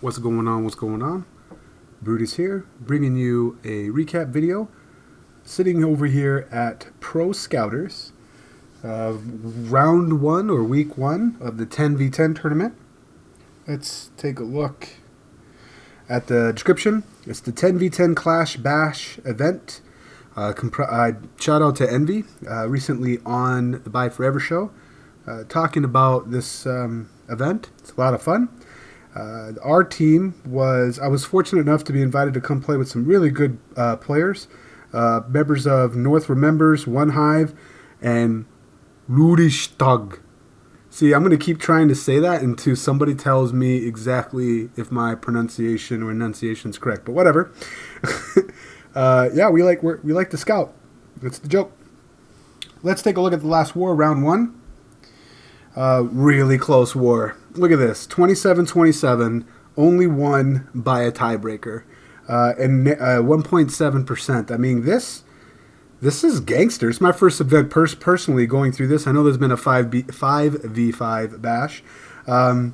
What's going on? What's going on? Brutus here, bringing you a recap video. Sitting over here at Pro Scouters, round one or week one of the 10v10 tournament. Let's take a look at the description. It's the 10v10 Clash Bash event. Shout out to Envy, recently on the Buy Forever show, talking about this event. It's a lot of fun. Our team I was fortunate enough to be invited to come play with some really good players, members of North Remembers, One Hive, and Ludistag. See, I'm going to keep trying to say that until somebody tells me exactly if my pronunciation or enunciation is correct, but whatever. Yeah, we like to scout. That's the joke. Let's take a look at the last war, round one. Really close war. Look at this, 27-27, only won by a tiebreaker, and 1.7%. I mean, this is gangster. It's my first event personally going through this. I know there's been a 5v5 bash. And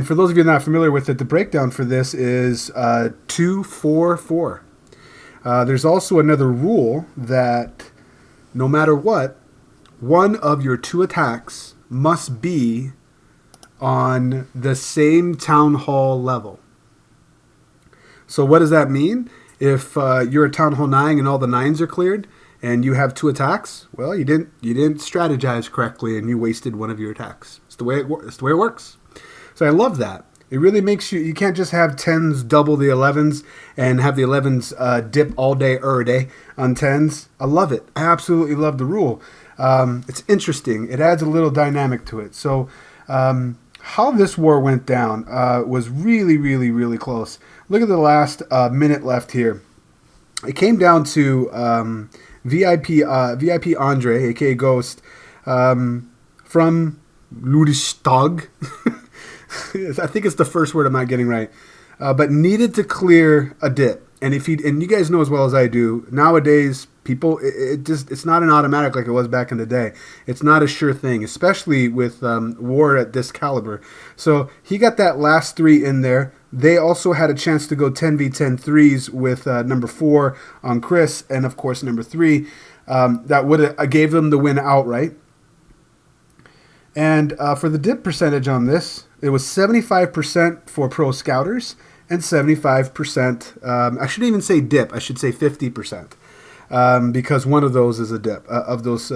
for those of you not familiar with it, the breakdown for this is 2-4-4. There's also another rule that no matter what, one of your two attacks must be on the same town hall level. So what does that mean? If you're a town hall 9 and all the 9s are cleared and you have two attacks, well, you didn't strategize correctly and you wasted one of your attacks. It's the way it works. So I love that. It really makes you can't just have 10s double the 11s and have the 11s dip all day every day on 10s. I love it. I absolutely love the rule. It's interesting. It adds a little dynamic to it. So how this war went down was really, really, really close. Look at the last minute left here. It came down to VIP Andre, aka Ghost, from Ludistag. I think it's the first word I'm not getting right, but needed to clear a dip. And and you guys know as well as I do, nowadays people it's not an automatic like it was back in the day. It's not a sure thing, especially with war at this caliber. So he got that last 3 in there. They also had a chance to go 10v10 threes with number 4 on Chris, and of course number 3. That would have gave them the win outright. And for the dip percentage on this, it was 75% for Pro Scouters and 75%. I shouldn't even say dip. I should say 50%, because one of those is a dip. Of those,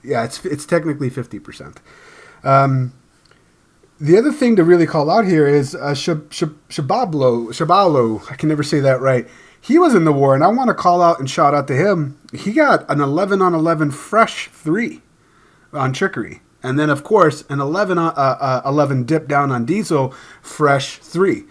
yeah, it's technically 50%. The other thing to really call out here is Shabalo. I can never say that right. He was in the war, and I want to call out and shout out to him. He got an 11-on-11 fresh 3 on Trickery. And then, of course, an 11 dip down on Diesel, fresh 3,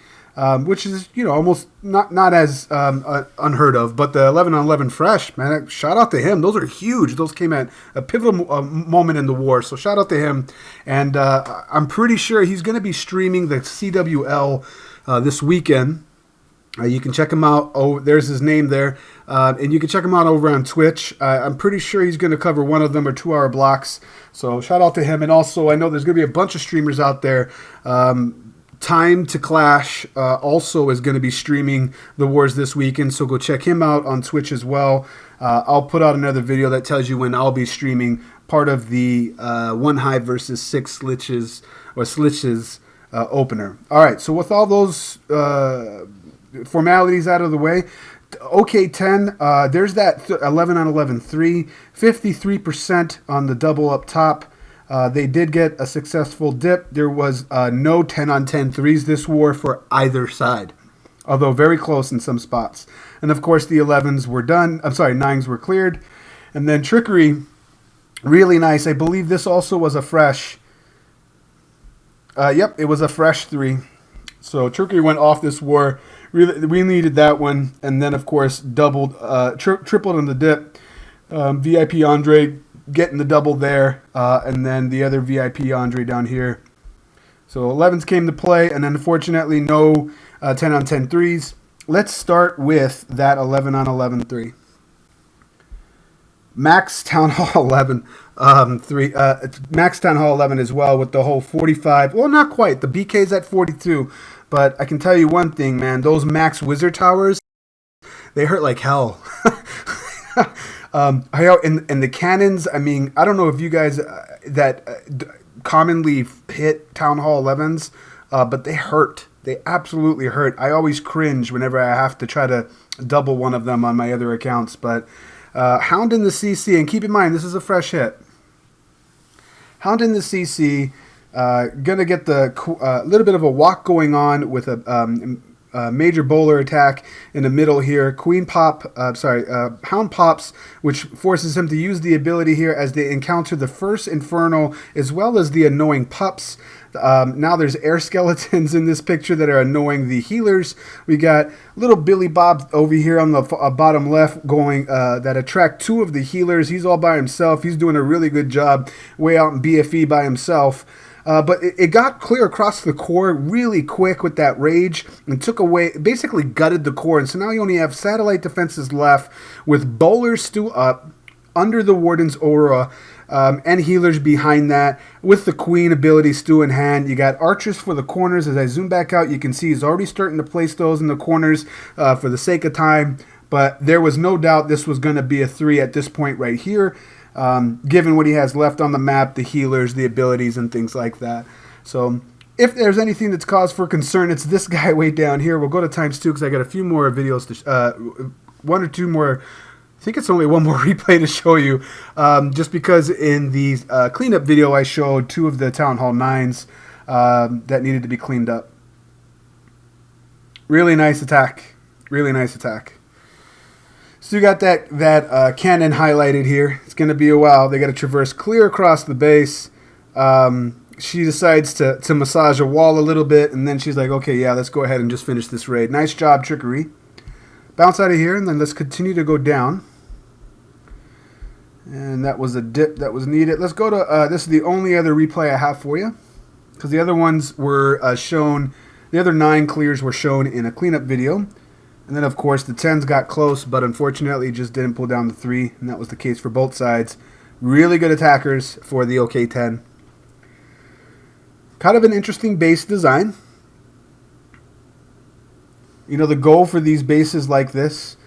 which is, almost not as unheard of. But the 11-on-11 fresh, man, shout out to him. Those are huge. Those came at a pivotal moment in the war. So shout out to him. And I'm pretty sure he's going to be streaming the CWL this weekend. You can check him out. Oh, there's his name there. And you can check him out over on Twitch. I'm pretty sure he's going to cover one of them or 2-hour blocks. So shout out to him. And also, I know there's going to be a bunch of streamers out there. Time to Clash also is going to be streaming the wars this weekend. So go check him out on Twitch as well. I'll put out another video that tells you when I'll be streaming part of the One Hive versus 6 Slitches opener. All right. So with all those formalities out of the way, okay, 10, there's that 11-on-11 3, 53% on the double up top. They did get a successful dip. There was no 10-on-10 threes this war for either side, although very close in some spots. And of course the 11s were done. 9s were cleared. And then Trickery, really nice. I believe this also was a fresh. Yep, it was a fresh 3. So Trickery went off this war. Really, we needed that one, and then of course doubled, tripled on the dip. VIP Andre getting the double there, and then the other VIP Andre down here. So 11s came to play, and then unfortunately no 10-on-10 threes. Let's start with that 11-on-11 3. Max Town Hall 11 Max Town Hall 11 as well with the whole 45. Well, not quite. The BK's at 42, But I can tell you one thing, man. Those max wizard towers, they hurt like hell. And the cannons, I mean, I don't know if you guys commonly hit Town Hall 11s, but they hurt. They absolutely hurt. I always cringe whenever I have to try to double one of them on my other accounts. But Hound in the CC, and keep in mind, this is a fresh hit. Hound in the CC, gonna get the little bit of a walk going on with a major bowler attack in the middle here. Hound pops, which forces him to use the ability here as they encounter the first Infernal as well as the annoying pups. Now there's air skeletons in this picture that are annoying the healers. We got little Billy Bob over here on the bottom left going that attract two of the healers. He's all by himself. He's doing a really good job way out in BFE by himself. But it got clear across the core really quick with that rage and took away, basically gutted the core. And so now you only have satellite defenses left with bowlers still up under the Warden's aura and healers behind that with the Queen ability still in hand. You got archers for the corners. As I zoom back out, you can see he's already starting to place those in the corners for the sake of time. But there was no doubt this was going to be a 3 at this point right here. Given what he has left on the map, the healers, the abilities, and things like that. So if there's anything that's cause for concern, it's this guy way down here. We'll go to times 2 because I got a few more videos, one or two more. I think it's only one more replay to show you. Just because in the cleanup video I showed 2 of the Town Hall 9s that needed to be cleaned up. Really nice attack. Really nice attack. So you got that cannon highlighted here. It's going to be a while. They got to traverse clear across the base. She decides to massage a wall a little bit, and then she's like, okay, yeah, let's go ahead and just finish this raid. Nice job, Trickery. Bounce out of here, and then let's continue to go down. And that was a dip that was needed. Let's go to, this is the only other replay I have for you, because the other ones were shown, the other 9 clears were shown in a cleanup video. And then, of course, the 10s got close, but unfortunately just didn't pull down the 3, and that was the case for both sides. Really good attackers for the OK-10. Kind of an interesting base design. You know, the goal for these bases like this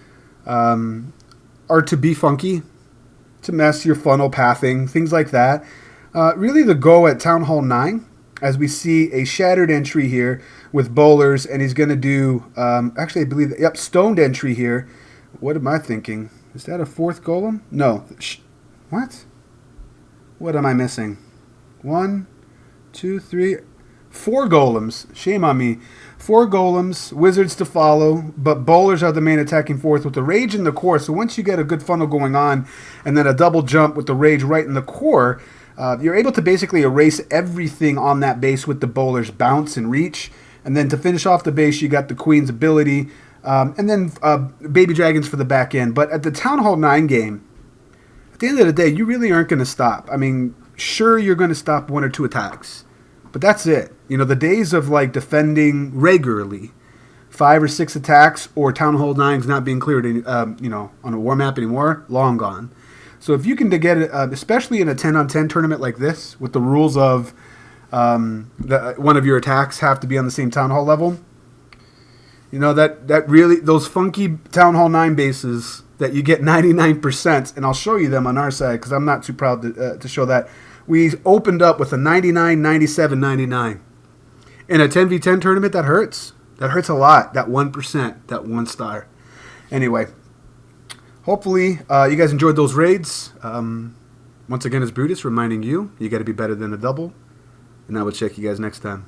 are to be funky, to mess your funnel pathing, things like that. Really the goal at Town Hall 9, as we see a shattered entry here with bowlers, and he's going to do, actually I believe, yep, stoned entry here. What am I thinking? Is that a 4th golem? No. What? What am I missing? 1, 2, 3, 4 golems. Shame on me. 4 golems, wizards to follow, but bowlers are the main attacking force with the rage in the core. So once you get a good funnel going on, and then a double jump with the rage right in the core, you're able to basically erase everything on that base with the bowler's bounce and reach. And then to finish off the base, you got the Queen's ability. And then baby dragons for the back end. But at the Town Hall 9 game, at the end of the day, you really aren't going to stop. I mean, sure, you're going to stop 1 or 2 attacks. But that's it. You know, the days of like defending regularly 5 or 6 attacks or Town Hall 9s not being cleared, you know, on a war map anymore, long gone. So if you can get it, especially in a 10-on-10 tournament like this, with the rules of one of your attacks have to be on the same Town Hall level, you know, that really, those funky Town Hall 9 bases that you get 99%, and I'll show you them on our side because I'm not too proud to show that. We opened up with a 99, 97, 99. In a 10v10 tournament, that hurts. That hurts a lot, that 1%, that 1 star. Anyway. Hopefully, you guys enjoyed those raids. Once again, it's Brutus reminding you, you got to be better than a double. And I will check you guys next time.